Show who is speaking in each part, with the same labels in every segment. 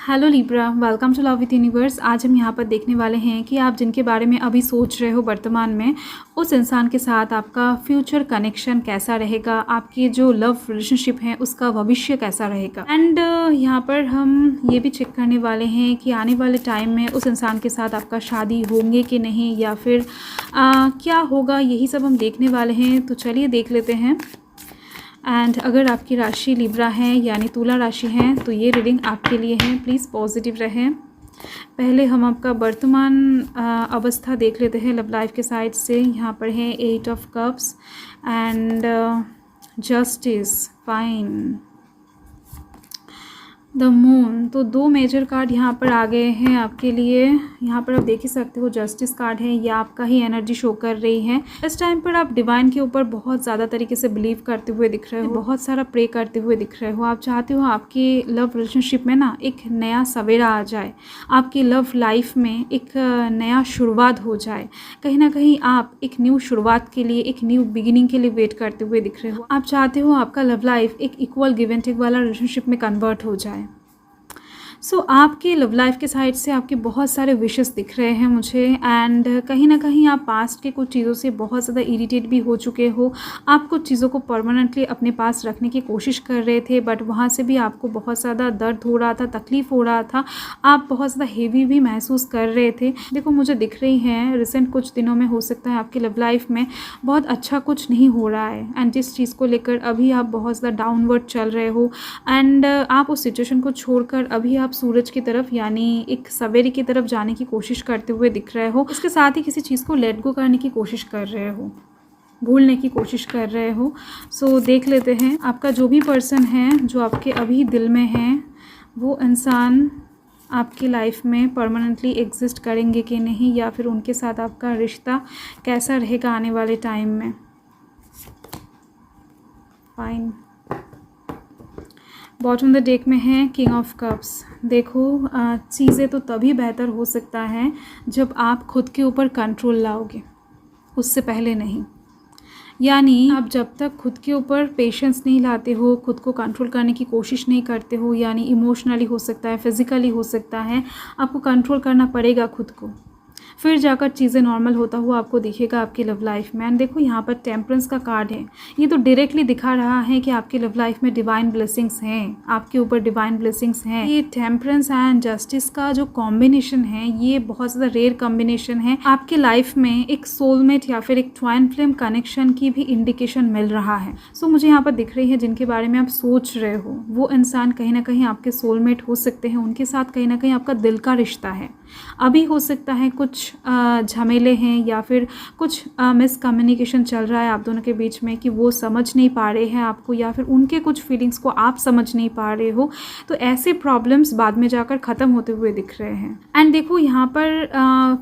Speaker 1: Hello Libra, welcome to love with universe. आज हम यहाँ पर देखने वाले हैं कि आप जिनके बारे में अभी सोच रहे हो वर्तमान में, उस इंसान के साथ आपका फ्यूचर कनेक्शन कैसा रहेगा, आपकी जो लव रिलेशनशिप है उसका भविष्य कैसा रहेगा। एंड यहाँ पर हम ये भी चेक करने वाले हैं कि आने वाले टाइम में उस इंसान के साथ आपका शादी होंगे कि नहीं, या फिर क्या होगा, यही सब हम देखने वाले हैं। तो चलिए देख लेते हैं। एंड अगर आपकी राशि लिब्रा है यानी तुला राशि है तो ये रीडिंग आपके लिए है। प्लीज़ पॉजिटिव रहें। पहले हम आपका वर्तमान अवस्था देख लेते हैं लव लाइफ के साइड से। यहाँ पर है 8 of cups and justice, fine, the moon. तो 2 मेजर कार्ड यहाँ पर आ गए हैं आपके लिए। यहाँ पर आप देख ही सकते हो जस्टिस कार्ड है, या आपका ही एनर्जी शो कर रही है। इस टाइम पर आप डिवाइन के ऊपर बहुत ज़्यादा तरीके से बिलीव करते हुए दिख रहे हो, बहुत सारा प्रे करते हुए दिख रहे हो। आप चाहते हो आपकी लव रिलेशनशिप में ना एक नया सवेरा आ जाए, आपकी लव लाइफ में एक नया शुरुआत हो जाए। कहीं ना कहीं आप एक न्यू शुरुआत के लिए, एक न्यू बिगिनिंग के लिए वेट करते हुए दिख रहे हो। आप चाहते हो आपका लव लाइफ एक इक्वल गिव एंड टेक वाला रिलेशनशिप में कन्वर्ट हो जाए। आपके लव लाइफ के साइड से आपके बहुत सारे विशेस दिख रहे हैं मुझे। एंड कहीं ना कहीं आप पास्ट के कुछ चीज़ों से बहुत ज़्यादा इरिटेट भी हो चुके हो। आप कुछ चीज़ों को परमानेंटली अपने पास रखने की कोशिश कर रहे थे, बट वहाँ से भी आपको बहुत ज़्यादा दर्द हो रहा था, तकलीफ़ हो रहा था, आप बहुत ज़्यादा हेवी भी महसूस कर रहे थे। देखो मुझे दिख रही हैं रिसेंट कुछ दिनों में हो सकता है आपकी लव लाइफ में बहुत अच्छा कुछ नहीं हो रहा है। एंड जिस चीज़ को लेकर अभी आप बहुत ज़्यादा डाउनवर्ड चल रहे हो, एंड आप उस सिचुएशन को छोड़कर अभी आप सूरज की तरफ यानी एक सवेरे की तरफ जाने की कोशिश करते हुए दिख रहे हो। इसके साथ ही किसी चीज़ को लेट गो करने की कोशिश कर रहे हो, भूलने की कोशिश कर रहे हो। देख लेते हैं आपका जो भी पर्सन है जो आपके अभी दिल में है, वो इंसान आपकी लाइफ में परमानेंटली एग्जिस्ट करेंगे कि नहीं, या फिर उनके साथ आपका रिश्ता कैसा रहेगा आने वाले टाइम में। फाइन, बॉटम द डेक में है किंग ऑफ कप्स। देखो चीज़ें तो तभी बेहतर हो सकता है जब आप खुद के ऊपर कंट्रोल लाओगे, उससे पहले नहीं। यानी आप जब तक खुद के ऊपर पेशेंस नहीं लाते हो, खुद को कंट्रोल करने की कोशिश नहीं करते हो, यानी इमोशनली हो सकता है, फिज़िकली हो सकता है, आपको कंट्रोल करना पड़ेगा खुद को, फिर जाकर चीज़ें नॉर्मल होता हुआ आपको दिखेगा आपकी लव लाइफ में। एंड देखो यहाँ पर टेम्परेंस का कार्ड है। ये तो डायरेक्टली दिखा रहा है कि आपकी लव लाइफ में डिवाइन ब्लेसिंग्स हैं, आपके ऊपर डिवाइन ब्लेसिंग्स हैं। ये टेम्परेंस एंड जस्टिस का जो कॉम्बिनेशन है, ये बहुत ज़्यादा रेयर कॉम्बिनेशन है। आपके लाइफ में एक सोलमेट या फिर एक ट्वाइन फ्लेम कनेक्शन की भी इंडिकेशन मिल रहा है। मुझे यहाँ पर दिख रही है जिनके बारे में आप सोच रहे हो, वो इंसान कहीं ना कहीं आपके सोलमेट हो सकते हैं। उनके साथ कहीं ना कहीं आपका दिल का रिश्ता है। अभी हो सकता है कुछ झमेले हैं या फिर कुछ मिसकम्युनिकेशन चल रहा है आप दोनों के बीच में, कि वो समझ नहीं पा रहे हैं आपको, या फिर उनके कुछ फीलिंग्स को आप समझ नहीं पा रहे हो। तो ऐसे प्रॉब्लम्स बाद में जाकर ख़त्म होते हुए दिख रहे हैं। एंड देखो यहाँ पर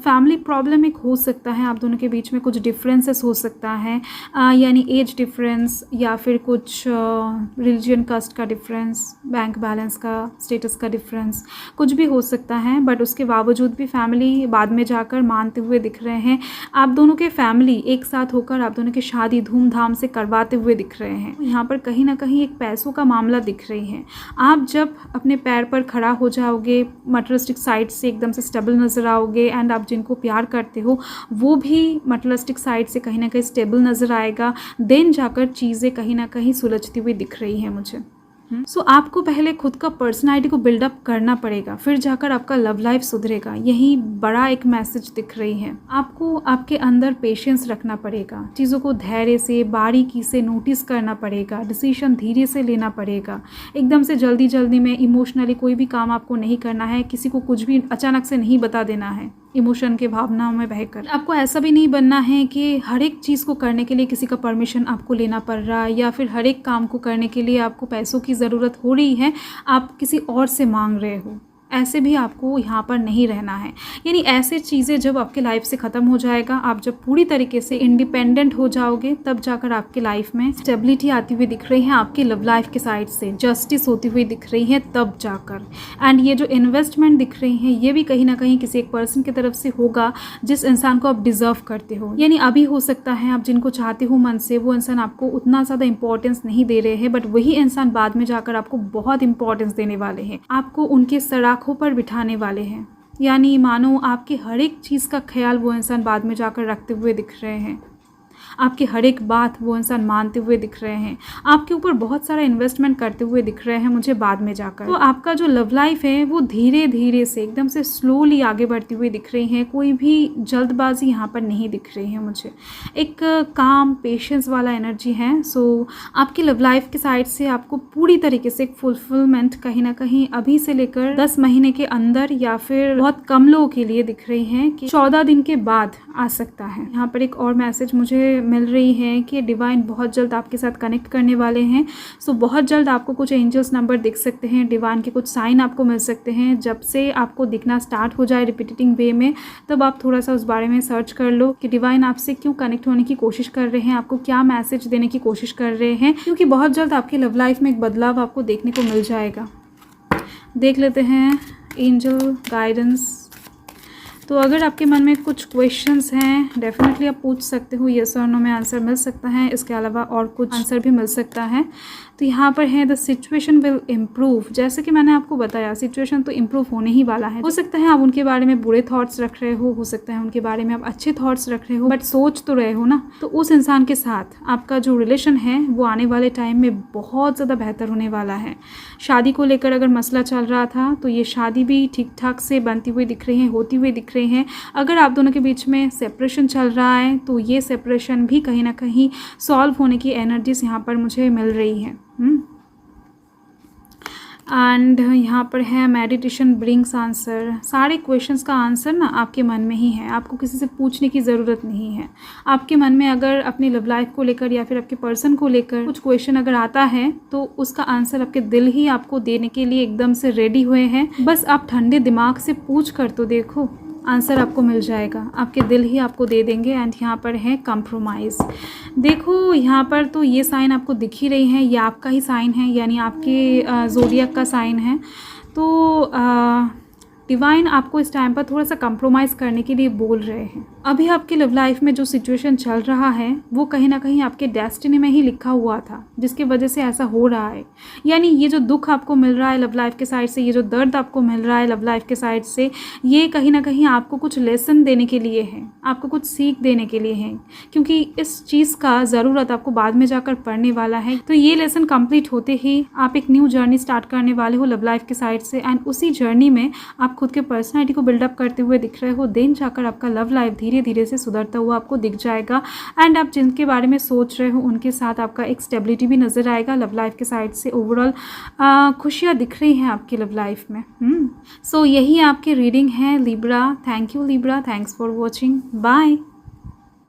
Speaker 1: फैमिली प्रॉब्लम एक हो सकता है, आप दोनों के बीच में कुछ डिफरेंसेस हो सकता है, यानी एज डिफरेंस या फिर कुछ रिलीजन कास्ट का डिफरेंस, बैंक बैलेंस का, स्टेटस का डिफरेंस, कुछ भी हो सकता है। बट उसके बावजूद भी फैमिली बाद में जाकर मानते हुए दिख रहे हैं। आप दोनों के फैमिली एक साथ होकर आप दोनों की शादी धूमधाम से करवाते हुए दिख रहे हैं। यहाँ पर कहीं ना कहीं एक पैसों का मामला दिख रही है। आप जब अपने पैर पर खड़ा हो जाओगे, मटेरियलिस्टिक साइड से एकदम से स्टेबल नज़र आओगे, एंड आप जिनको प्यार करते हो वो भी मटेरियलिस्टिक साइड से कहीं ना कहीं स्टेबल नज़र आएगा, देन जाकर चीज़ें कहीं ना कहीं सुलझती हुई दिख रही हैं मुझे। आपको पहले खुद का पर्सनालिटी को बिल्डअप करना पड़ेगा, फिर जाकर आपका लव लाइफ सुधरेगा। यही बड़ा एक मैसेज दिख रही है। आपको आपके अंदर पेशेंस रखना पड़ेगा, चीज़ों को धैर्य से, बारीकी से नोटिस करना पड़ेगा, डिसीजन धीरे से लेना पड़ेगा। एकदम से जल्दी जल्दी में इमोशनली कोई भी काम आपको नहीं करना है, किसी को कुछ भी अचानक से नहीं बता देना है इमोशन के भावनाओं में बहकर। आपको ऐसा भी नहीं बनना है कि हर एक चीज़ को करने के लिए किसी का परमिशन आपको लेना पड़ रहा है, या फिर हर एक काम को करने के लिए आपको पैसों की ज़रूरत हो रही है, आप किसी और से मांग रहे हो। ऐसे भी आपको यहाँ पर नहीं रहना है। यानी ऐसे चीज़ें जब आपके लाइफ से ख़त्म हो जाएगा, आप जब पूरी तरीके से इंडिपेंडेंट हो जाओगे, तब जाकर आपकी लाइफ में स्टेबिलिटी आती हुई दिख रही है। आपकी लव लाइफ के साइड से जस्टिस होती हुई दिख रही है तब जाकर। एंड ये जो इन्वेस्टमेंट दिख रही है, ये भी कहीं ना कहीं किसी एक पर्सन की तरफ से होगा जिस इंसान को आप डिज़र्व करते हो। यानी अभी हो सकता है आप जिनको चाहते हो मन से, वो इंसान आपको उतना ज़्यादा इंपॉर्टेंस नहीं दे रहे हैं, बट वही इंसान बाद में जाकर आपको बहुत इंपॉर्टेंस देने वाले हैं। आपको उनके सराख आँखों पर बिठाने वाले हैं, यानी मानो आपकी हर एक चीज़ का ख्याल वो इंसान बाद में जाकर रखते हुए दिख रहे हैं, आपकी हर एक बात वो इंसान मानते हुए दिख रहे हैं, आपके ऊपर बहुत सारा इन्वेस्टमेंट करते हुए दिख रहे हैं मुझे बाद में जाकर। तो आपका जो लव लाइफ है वो धीरे धीरे से एकदम से स्लोली आगे बढ़ती हुई दिख रही है, कोई भी जल्दबाजी यहाँ पर नहीं दिख रही है मुझे, एक काम पेशेंस वाला एनर्जी है। सो आपकी लव लाइफ के साइड से आपको पूरी तरीके से एक फुलफिलमेंट कहीं ना कहीं अभी से लेकर 10 महीने के अंदर या फिर बहुत कम लोगों के लिए दिख रही है कि 14 दिन के बाद आ सकता है। यहाँ पर एक और मैसेज मुझे मिल रही है कि डिवाइन बहुत जल्द आपके साथ कनेक्ट करने वाले हैं। सो बहुत जल्द आपको कुछ एंजल्स नंबर दिख सकते हैं, डिवाइन के कुछ साइन आपको मिल सकते हैं। जब से आपको दिखना स्टार्ट हो जाए रिपीटिंग वे में, तब आप थोड़ा सा उस बारे में सर्च कर लो कि डिवाइन आपसे क्यों कनेक्ट होने की कोशिश कर रहे हैं, आपको क्या मैसेज देने की कोशिश कर रहे हैं, क्योंकि बहुत जल्द आपकी लव लाइफ में एक बदलाव आपको देखने को मिल जाएगा। देख लेते हैं एंजल गाइडेंस। तो अगर आपके मन में कुछ क्वेश्चंस हैं डेफिनेटली आप पूछ सकते हो, येस और नो में आंसर मिल सकता है, इसके अलावा और कुछ आंसर भी मिल सकता है। तो यहाँ पर है द सिचुएशन विल इम्प्रूव। जैसे कि मैंने आपको बताया सिचुएशन तो इम्प्रूव होने ही वाला है। हो सकता है आप उनके बारे में बुरे थॉट्स रख रहे हो सकता है उनके बारे में आप अच्छे थॉट्स रख रहे हो, बट सोच तो रहे हो ना। तो उस इंसान के साथ आपका जो रिलेशन है वो आने वाले टाइम में बहुत ज़्यादा बेहतर होने वाला है। शादी को लेकर अगर मसला चल रहा था तो ये शादी भी ठीक ठाक से बनती हुई दिख रही है, होती हुई दिख रही हैं। अगर आप दोनों के बीच में सेपरेशन चल रहा है तो ये सेपरेशन भी कहीं ना कहीं सॉल्व होने की एनर्जीज यहाँ पर मुझे मिल रही है। एंड यहाँ पर है मेडिटेशन ब्रिंग्स आंसर। सारे क्वेश्चंस का आंसर ना आपके मन में ही है, आपको किसी से पूछने की ज़रूरत नहीं है। आपके मन में अगर अपनी लव लाइफ को लेकर या फिर आपके पर्सन को लेकर कुछ क्वेश्चन अगर आता है तो उसका आंसर आपके दिल ही आपको देने के लिए एकदम से रेडी हुए हैं। बस आप ठंडे दिमाग से पूछ कर तो देखो, आंसर आपको मिल जाएगा, आपके दिल ही आपको दे देंगे। एंड यहाँ पर है कंप्रोमाइज़। देखो यहाँ पर तो ये साइन आपको दिख ही रही है, ये आपका ही साइन है, यानी आपके ज़ोडिएक का साइन है। तो डिवाइन आपको इस टाइम पर थोड़ा सा कंप्रोमाइज़ करने के लिए बोल रहे हैं। अभी आपकी लव लाइफ में जो सिचुएशन चल रहा है वो कहीं ना कहीं आपके डेस्टिनी में ही लिखा हुआ था, जिसकी वजह से ऐसा हो रहा है। यानी ये जो दुख आपको मिल रहा है लव लाइफ के साइड से, ये जो दर्द आपको मिल रहा है लव लाइफ के साइड से, ये कहीं ना कहीं आपको कुछ लेसन देने के लिए है, आपको कुछ सीख देने के लिए है, क्योंकि इस चीज़ का ज़रूरत आपको बाद में जाकर पड़ने वाला है। तो ये लेसन कंप्लीट होते ही आप एक न्यू जर्नी स्टार्ट करने वाले हो लव लाइफ के साइड से। एंड उसी जर्नी में आप खुद के पर्सनैलिटी को बिल्डअप करते हुए दिख रहे हो। देन जाकर आपका लव लाइफ धीरे धीरे से सुधरता हुआ आपको दिख जाएगा। एंड आप जिनके बारे में सोच रहे हो उनके साथ आपका एक स्टेबिलिटी भी नज़र आएगा लव लाइफ के साइड से। ओवरऑल खुशियाँ दिख रही हैं आपकी लव लाइफ में। सो यही आपकी रीडिंग है Libra. Thank you Libra, thanks for watching, bye.